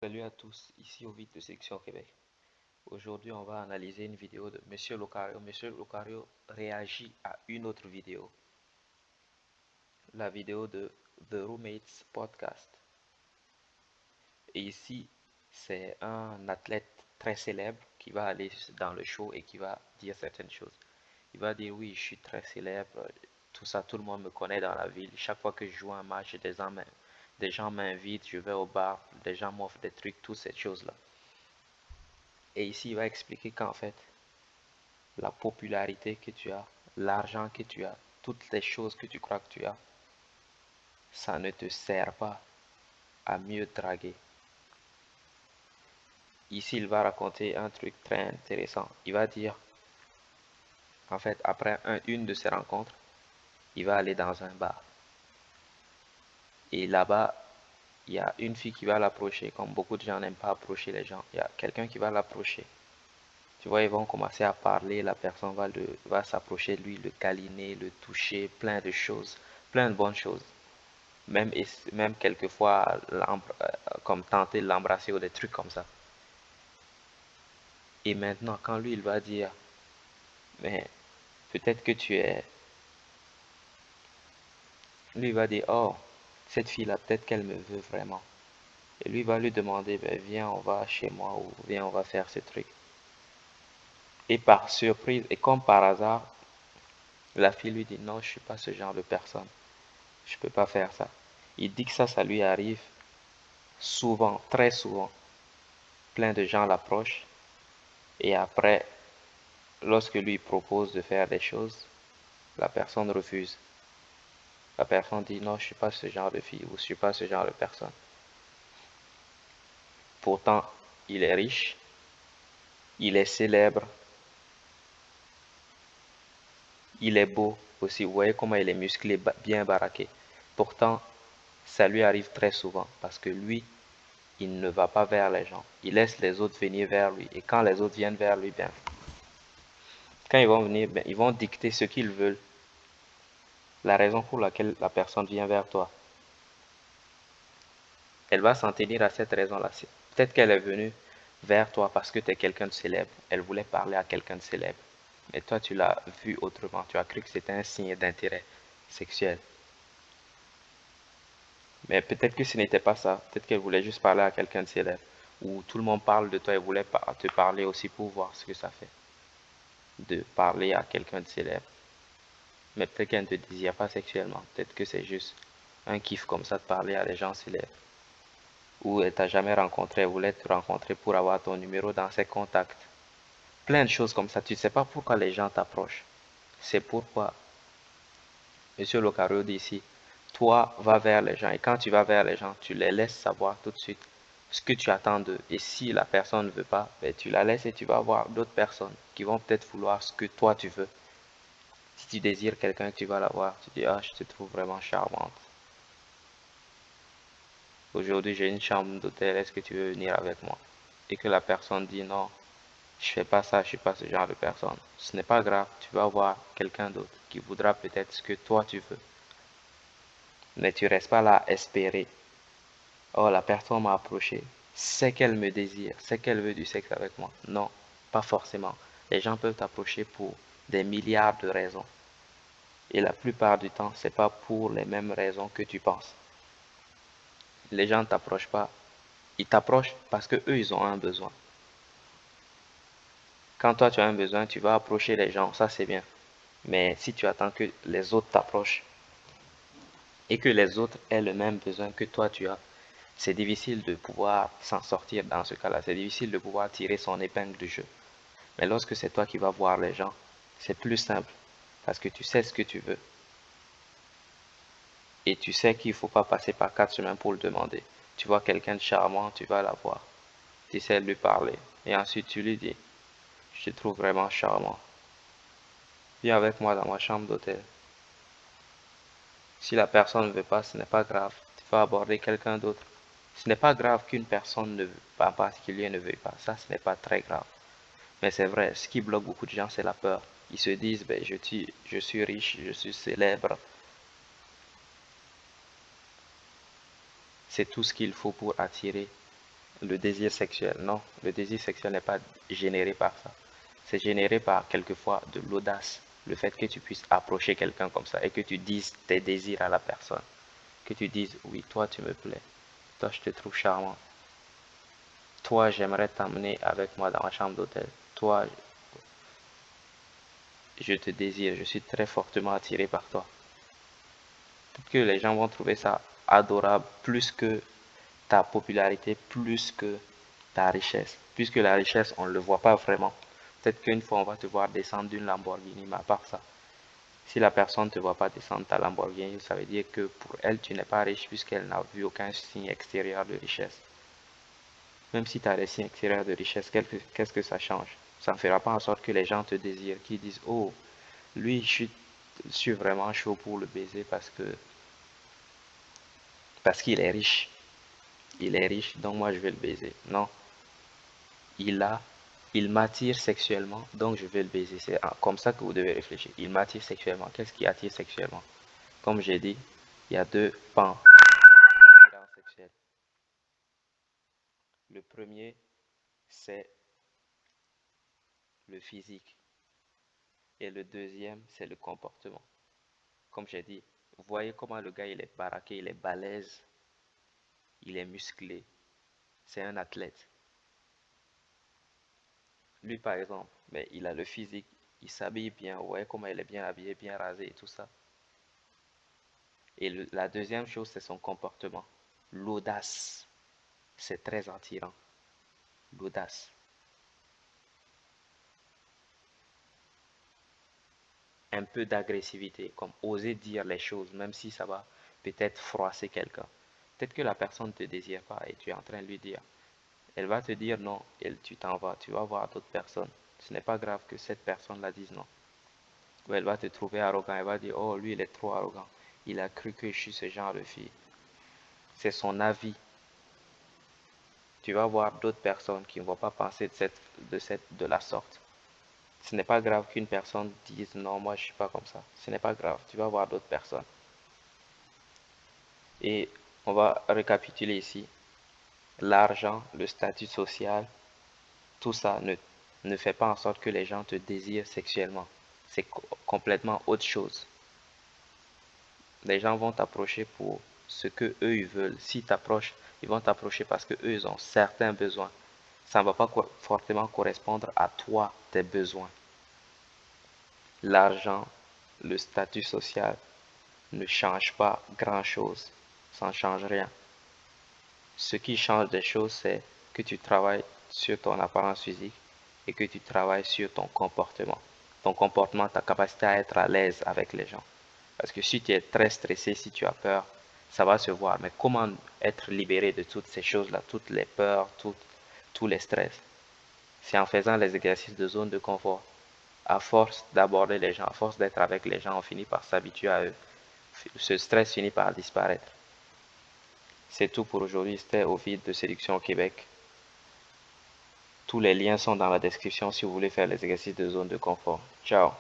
Salut à tous, ici Ovid de Section Québec. Aujourd'hui, on va analyser une vidéo de Monsieur Locario. Monsieur Locario réagit à une autre vidéo, la vidéo de The Roommates Podcast. Et ici, c'est un athlète très célèbre qui va aller dans le show et qui va dire certaines choses. Il va dire oui, je suis très célèbre, tout ça, tout le monde me connaît dans la ville. Chaque fois que je joue un match, des gens m'invitent, je vais au bar, des gens m'offrent des trucs, toutes ces choses-là. Et ici, il va expliquer qu'en fait, la popularité que tu as, l'argent que tu as, toutes les choses que tu crois que tu as, ça ne te sert pas à mieux draguer. Ici, il va raconter un truc très intéressant. Il va dire, en fait, après une de ces rencontres, il va aller dans un bar. Et là-bas, il y a une fille qui va l'approcher. Comme beaucoup de gens n'aiment pas approcher les gens, il y a quelqu'un qui va l'approcher. Tu vois, ils vont commencer à parler, la personne va s'approcher de lui, le câliner, le toucher, plein de choses, plein de bonnes choses. Même quelquefois, comme tenter de l'embrasser ou des trucs comme ça. Et maintenant, quand lui, il va dire, mais peut-être que tu es... Lui, il va dire, oh, cette fille-là, peut-être qu'elle me veut vraiment. Et lui va lui demander, ben, viens, on va chez moi, ou viens, on va faire ce truc. Et par surprise, et comme par hasard, la fille lui dit, non, je suis pas ce genre de personne. Je peux pas faire ça. Il dit que ça lui arrive souvent, très souvent. Plein de gens l'approchent. Et après, lorsque lui propose de faire des choses, la personne refuse. La personne dit non, je suis pas ce genre de fille ou je suis pas ce genre de personne. Pourtant, il est riche, il est célèbre, il est beau aussi. Vous voyez comment il est musclé, bien baraqué. Pourtant, ça lui arrive très souvent parce que lui, il ne va pas vers les gens. Il laisse les autres venir vers lui. Et quand les autres viennent vers lui, bien, quand ils vont venir, bien, ils vont dicter ce qu'ils veulent, la raison pour laquelle la personne vient vers toi. Elle va s'en tenir à cette raison-là. Peut-être qu'elle est venue vers toi parce que tu es quelqu'un de célèbre. Elle voulait parler à quelqu'un de célèbre. Mais toi, tu l'as vu autrement. Tu as cru que c'était un signe d'intérêt sexuel. Mais peut-être que ce n'était pas ça. Peut-être qu'elle voulait juste parler à quelqu'un de célèbre. Ou tout le monde parle de toi et voulait te parler aussi pour voir ce que ça fait. De parler à quelqu'un de célèbre. Mais peut-être qu'elle ne te désire pas sexuellement. Peut-être que c'est juste un kiff comme ça de parler à des gens célèbres. Ou elle t'a jamais rencontré, elle voulait te rencontrer pour avoir ton numéro dans ses contacts. Plein de choses comme ça. Tu ne sais pas pourquoi les gens t'approchent. C'est pourquoi Monsieur Locario dit ici, toi, va vers les gens. Et quand tu vas vers les gens, tu les laisses savoir tout de suite ce que tu attends d'eux. Et si la personne ne veut pas, ben, tu la laisses et tu vas voir d'autres personnes qui vont peut-être vouloir ce que toi tu veux. Si tu désires quelqu'un, tu vas la voir. Tu dis, ah, je te trouve vraiment charmante. Aujourd'hui, j'ai une chambre d'hôtel. Est-ce que tu veux venir avec moi? Et que la personne dit non, je fais pas ça, je suis pas ce genre de personne. Ce n'est pas grave, tu vas voir quelqu'un d'autre qui voudra peut-être ce que toi tu veux. Mais tu restes pas là à espérer. Oh, la personne m'a approché, c'est qu'elle me désire, c'est qu'elle veut du sexe avec moi. Non, pas forcément. Les gens peuvent t'approcher pour des milliards de raisons. Et la plupart du temps, c'est pas pour les mêmes raisons que tu penses. Les gens ne t'approchent pas. Ils t'approchent parce que eux, ils ont un besoin. Quand toi, tu as un besoin, tu vas approcher les gens, ça c'est bien. Mais si tu attends que les autres t'approchent et que les autres aient le même besoin que toi tu as, c'est difficile de pouvoir s'en sortir dans ce cas-là. C'est difficile de pouvoir tirer son épingle du jeu. Mais lorsque c'est toi qui vas voir les gens, c'est plus simple parce que tu sais ce que tu veux et tu sais qu'il ne faut pas passer par quatre chemins pour le demander. Tu vois quelqu'un de charmant, tu vas la voir. Tu essaies de lui parler et ensuite tu lui dis, je te trouve vraiment charmant. Viens avec moi dans ma chambre d'hôtel. Si la personne ne veut pas, ce n'est pas grave. Tu vas aborder quelqu'un d'autre. Ce n'est pas grave qu'une personne en particulier ne veuille pas. Ça, ce n'est pas très grave. Mais c'est vrai, ce qui bloque beaucoup de gens, c'est la peur. Ils se disent, ben, je suis riche, je suis célèbre. C'est tout ce qu'il faut pour attirer le désir sexuel. Non, le désir sexuel n'est pas généré par ça. C'est généré par quelquefois de l'audace. Le fait que tu puisses approcher quelqu'un comme ça et que tu dises tes désirs à la personne. Que tu dises, oui, toi tu me plais. Toi je te trouve charmant. Toi j'aimerais t'amener avec moi dans ma chambre d'hôtel. Toi je te désire, je suis très fortement attiré par toi. Peut-être que les gens vont trouver ça adorable plus que ta popularité, plus que ta richesse. Puisque la richesse, on ne le voit pas vraiment. Peut-être qu'une fois, on va te voir descendre d'une Lamborghini, mais à part ça, si la personne ne te voit pas descendre ta Lamborghini, ça veut dire que pour elle, tu n'es pas riche puisqu'elle n'a vu aucun signe extérieur de richesse. Même si tu as des signes extérieurs de richesse, qu'est-ce que ça change? Ça ne fera pas en sorte que les gens te désirent, qu'ils disent, oh, lui, je suis vraiment chaud pour le baiser parce qu'il est riche. Il est riche, donc moi je vais le baiser. Non, il a, il m'attire sexuellement, donc je vais le baiser. C'est comme ça que vous devez réfléchir. Il m'attire sexuellement. Qu'est-ce qui attire sexuellement? Comme j'ai dit, il y a deux pans d'attirance sexuelle. Le premier, c'est le physique. Et le deuxième, c'est le comportement. Comme j'ai dit, vous voyez comment le gars, il est baraqué, il est balèze, il est musclé. C'est un athlète. Lui, par exemple, mais il a le physique, il s'habille bien, vous voyez comment il est bien habillé, bien rasé et tout ça. Et la deuxième chose, c'est son comportement. L'audace, c'est très attirant. L'audace. Un peu d'agressivité, comme oser dire les choses, même si ça va peut-être froisser quelqu'un. Peut-être que la personne ne te désire pas et tu es en train de lui dire. Elle va te dire non et tu t'en vas. Tu vas voir d'autres personnes. Ce n'est pas grave que cette personne-là dise non. Ou elle va te trouver arrogant. Elle va dire, oh, lui, il est trop arrogant. Il a cru que je suis ce genre de fille. C'est son avis. Tu vas voir d'autres personnes qui ne vont pas penser de la sorte. Ce n'est pas grave qu'une personne dise non, moi je suis pas comme ça. Ce n'est pas grave. Tu vas voir d'autres personnes. Et on va récapituler ici. L'argent, le statut social, tout ça ne fait pas en sorte que les gens te désirent sexuellement. C'est complètement autre chose. Les gens vont t'approcher pour ce que eux ils veulent. Si t'approches, ils vont t'approcher parce que eux ils ont certains besoins. Ça ne va pas forcément correspondre à toi, tes besoins. L'argent, le statut social ne change pas grand-chose. Ça ne change rien. Ce qui change des choses, c'est que tu travailles sur ton apparence physique et que tu travailles sur ton comportement. Ton comportement, ta capacité à être à l'aise avec les gens. Parce que si tu es très stressé, si tu as peur, ça va se voir. Mais comment être libéré de toutes ces choses-là, toutes les peurs, tous les stress? C'est en faisant les exercices de zone de confort. À force d'aborder les gens, à force d'être avec les gens, on finit par s'habituer à eux. Ce stress finit par disparaître. C'est tout pour aujourd'hui. C'était Ovid de Séduction au Québec. Tous les liens sont dans la description si vous voulez faire les exercices de zone de confort. Ciao.